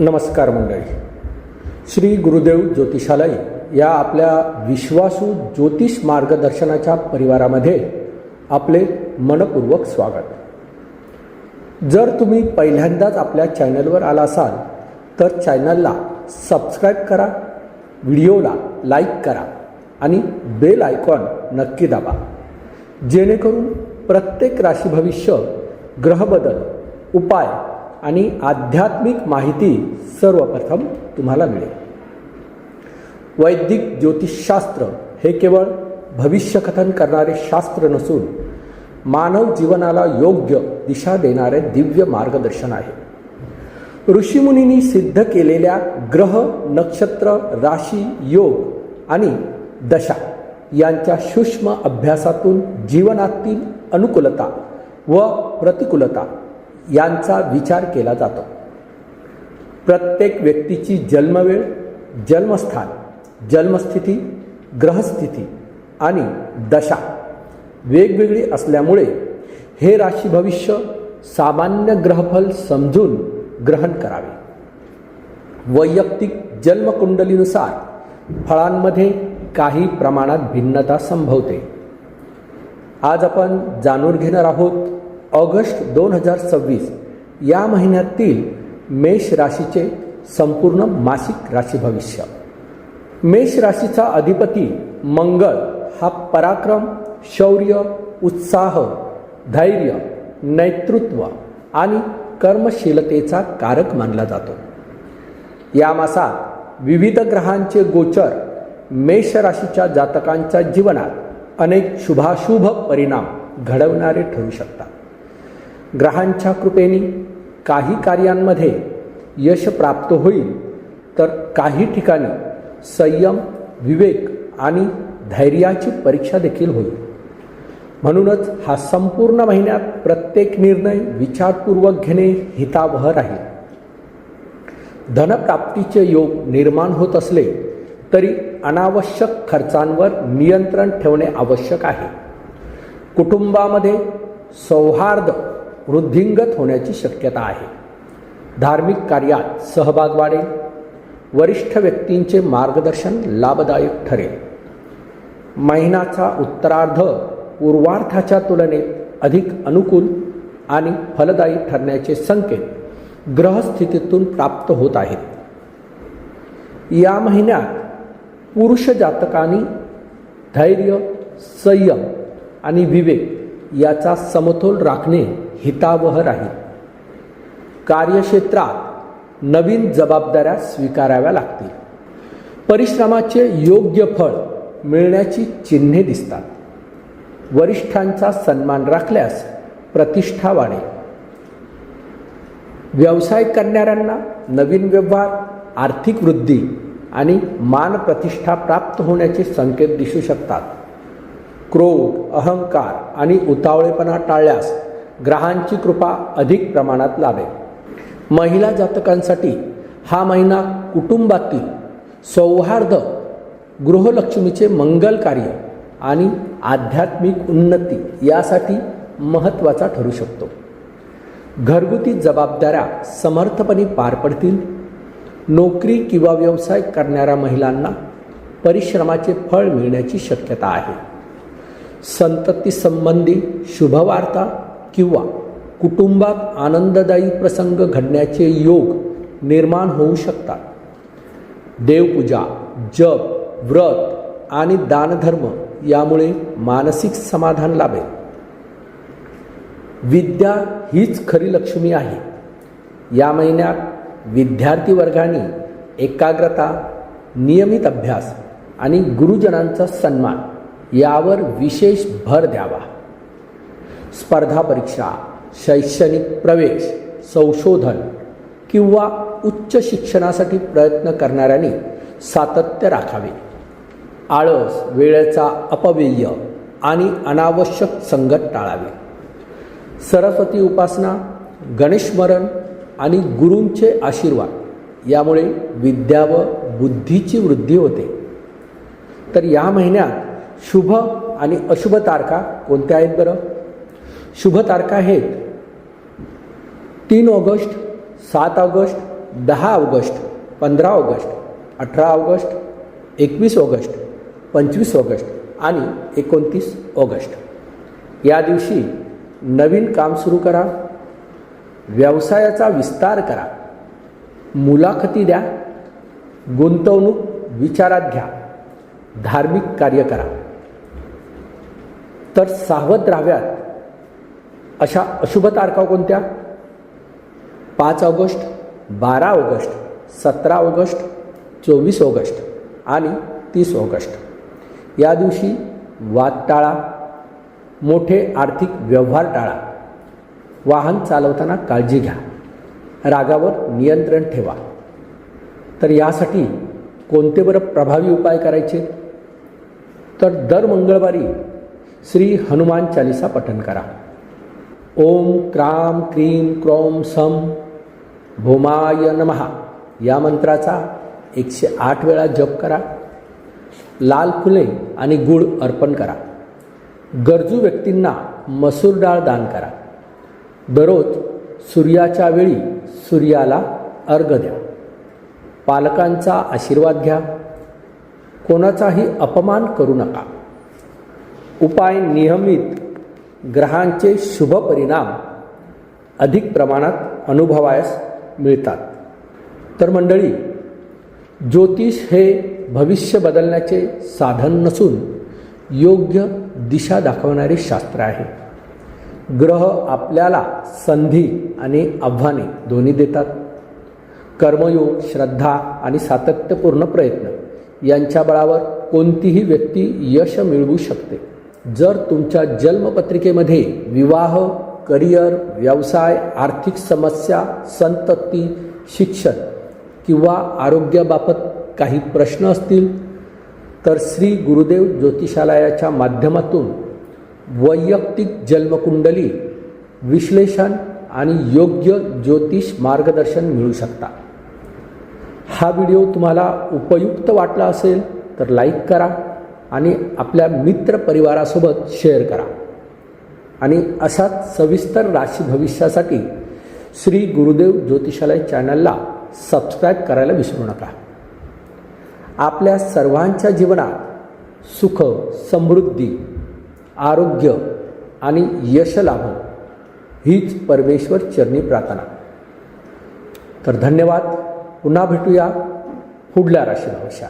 नमस्कार मंडळी. श्री गुरुदेव ज्योतिषालय या आपल्या विश्वासू ज्योतिष मार्गदर्शनाच्या परिवारामध्ये आपले मनपूर्वक स्वागत. जर तुम्ही पहिल्यांदाच आपल्या चॅनलवर आला असाल तर चॅनलला सबस्क्राईब करा, व्हिडिओला लाईक करा आणि बेल आयकॉन नक्की दाबा, जेणेकरून प्रत्येक राशी भविष्य, ग्रहबदल, उपाय आणि आध्यात्मिक माहिती सर्वप्रथम तुम्हाला मिळेल. वैदिक ज्योतिषशास्त्र हे केवळ भविष्यकथन करणारे शास्त्र नसून मानव जीवनाला योग्य दिशा देणारे दिव्य मार्गदर्शन आहे. ऋषीमुनींनी सिद्ध केलेल्या ग्रह, नक्षत्र, राशी, योग आणि दशा यांच्या सूक्ष्म अभ्यासातून जीवनातील अनुकूलता व प्रतिकूलता यांचा विचार केला जातो. प्रत्येक व्यक्तीची जन्मवेळ, जन्मस्थान, जन्मस्थिती, ग्रहस्थिती आणि दशा वेगवेगळी असल्यामुळे हे राशी भविष्य सामान्य ग्रहफल समजून ग्रहण करावे. वैयक्तिक जन्मकुंडलीनुसार फळांमध्ये काही प्रमाणात भिन्नता संभवते. आज आपण जाणून घेणार आहोत ऑगस्ट 2026 या महिन्यातील मेष राशीचे संपूर्ण मासिक राशी भविष्य. मेष राशीचा अधिपती मंगळ हा पराक्रम, शौर्य, उत्साह, धैर्य, नेतृत्व आणि कर्मशीलतेचा कारक मानला जातो. या मासात विविध ग्रहांचे गोचर मेष राशीच्या जातकांच्या जीवनात अनेक शुभाशुभ परिणाम घडवणारे ठरू शकतात. ग्रहांच्या कृपेने काही कार्यांमध्ये यश प्राप्त होईल, तर काही ठिकाणी संयम, विवेक आणि धैर्याची परीक्षा देखील होईल. म्हणूनच हा संपूर्ण महिन्यात प्रत्येक निर्णय विचारपूर्वक घेणे हितावह राहील. धनप्राप्तीचे योग निर्माण होत असले तरी अनावश्यक खर्चांवर नियंत्रण ठेवणे आवश्यक आहे. कुटुंबामध्ये सौहार्द वृद्धिंगत होण्याची शक्यता आहे. धार्मिक कार्यात सहभाग वाढेल. वरिष्ठ व्यक्तींचे मार्गदर्शन लाभदायक ठरेल. महिन्याचा उत्तरार्ध पूर्वार्धाच्या तुलनेत अधिक अनुकूल आणि फलदायी ठरण्याचे संकेत ग्रहस्थितीतून प्राप्त होत आहेत. या महिन्यात पुरुष जातकांनी धैर्य, संयम आणि विवेक याचा समतोल राखणे हितावह राहील. कार्यक्षेत्रात नवीन जबाबदाऱ्या स्वीकाराव्या लागतील. परिश्रमाचे योग्य फळ मिळण्याची चिन्हे दिसतात. वरिष्ठांचा सन्मान राखल्यास प्रतिष्ठा वाढेल. व्यवसाय करणाऱ्यांना नवीन व्यवहार, आर्थिक वृद्धी आणि मान प्रतिष्ठा प्राप्त होण्याचे संकेत दिसू शकतात. क्रोध, अहंकार आणि उतावळेपणा टाळल्यास ग्रहांची कृपा अधिक प्रमाणात लाभेल. महिला जातकांसाठी हा महिना कुटुंबातील सौहार्द, गृहलक्ष्मीचे मंगल कार्य आणि आध्यात्मिक उन्नती यासाठी महत्त्वाचा ठरू शकतो. घरगुती जबाबदाऱ्या समर्थपणे पार पडतील. नोकरी किंवा व्यवसाय करणाऱ्या महिलांना परिश्रमाचे फळ मिळण्याची शक्यता आहे. संतती संबंधी शुभवार्ता किंवा कुटुंबात आनंददायी प्रसंग घडण्याचे योग निर्माण होऊ शकतात. देवपूजा, जप, व्रत आणि दानधर्म यामुळे मानसिक समाधान लाभेल. विद्या हीच खरी लक्ष्मी आहे. या महिन्यात विद्यार्थी वर्गाने एकाग्रता, नियमित अभ्यास आणि गुरुजनांचा सन्मान यावर विशेष भर द्यावा. स्पर्धा परीक्षा, शैक्षणिक प्रवेश, संशोधन किंवा उच्च शिक्षणासाठी प्रयत्न करणाऱ्यांनी सातत्य राखावे. आळस, वेळेचा अपव्यय आणि अनावश्यक संकट टाळावे. सरस्वती उपासना, गणेशस्मरण आणि गुरूंचे आशीर्वाद यामुळे विद्या व बुद्धीची वृद्धी होते. तर या महिन्यात शुभ आणि अशुभ तारखा कोणत्या आहेत बरं? शुभ तारखा आहेत 3 August, 7 August, 10 August, 15 August, 18 August, 21 August, 25 August आणि 29 ऑगस्ट या दिवशी नवीन काम सुरू करा, व्यवसायाचा विस्तार करा, मुलाखती द्या, गुंतवणूक विचारात घ्या, धार्मिक कार्य करा. तर सावध राहाव्यात अशा अशुभ तारखा कोणत्या? 5 ऑगस्ट, 12 ऑगस्ट, 17 ऑगस्ट, 24 ऑगस्ट आणि 30 ऑगस्ट या दिवशी वाद टाळा, मोठे आर्थिक व्यवहार टाळा, वाहन चालवताना काळजी घ्या, रागावर नियंत्रण ठेवा. तर यासाठी कोणते बरं प्रभावी उपाय करायचे? तर दर मंगळवारी श्री हनुमान चालिसा पठण करा. ओम क्राम क्रीम क्रोम सम भूमाय नमः या मंत्राचा 108 वेळा जप करा. लाल फुले आणि गुळ अर्पण करा. गरजू व्यक्तींना मसूर डाळ दान करा. दररोज सूर्याच्या वेळी सूर्याला अर्घ्य द्या. पालकांचा आशीर्वाद घ्या. कोणाचाही अपमान करू नका. उपाय नियमित ग्रहांचे शुभ परिणाम अधिक प्रमाणात अनुभवायस मिळतात. तर मंडळी, ज्योतिष हे भविष्य बदलण्याचे साधन नसून योग्य दिशा दाखवणारे शास्त्र आहे. ग्रह आपल्याला संधी आणि आव्हाने दोन्ही देतात. कर्मयोग, श्रद्धा आणि सातत्यपूर्ण प्रयत्न यांच्या बळावर कोणतीही व्यक्ती यश मिळवू शकते. जर तुमच्या जन्मपत्रिकेमध्ये विवाह, करिअर, व्यवसाय, आर्थिक समस्या, संतती, शिक्षण किंवा आरोग्याबाबत काही प्रश्न असतील तर श्री गुरुदेव ज्योतिषालयाच्या माध्यमातून वैयक्तिक जन्मकुंडली विश्लेषण आणि योग्य ज्योतिष मार्गदर्शन मिळू शकता. हा व्हिडिओ तुम्हाला उपयुक्त वाटला असेल तर लाईक करा आणि आपल्या मित्रपरिवारासोबत शेअर करा. आणि असाच सविस्तर राशी भविष्यासाठी श्री गुरुदेव ज्योतिषालय चॅनलला सबस्क्राईब करायला विसरू नका. आपल्या सर्वांच्या जीवनात सुख, समृद्धी, आरोग्य आणि यश लाभो हीच परमेश्वर चरणी प्रार्थना. तर धन्यवाद. पुन्हा भेटूया पुढल्या राशी भविष्यात.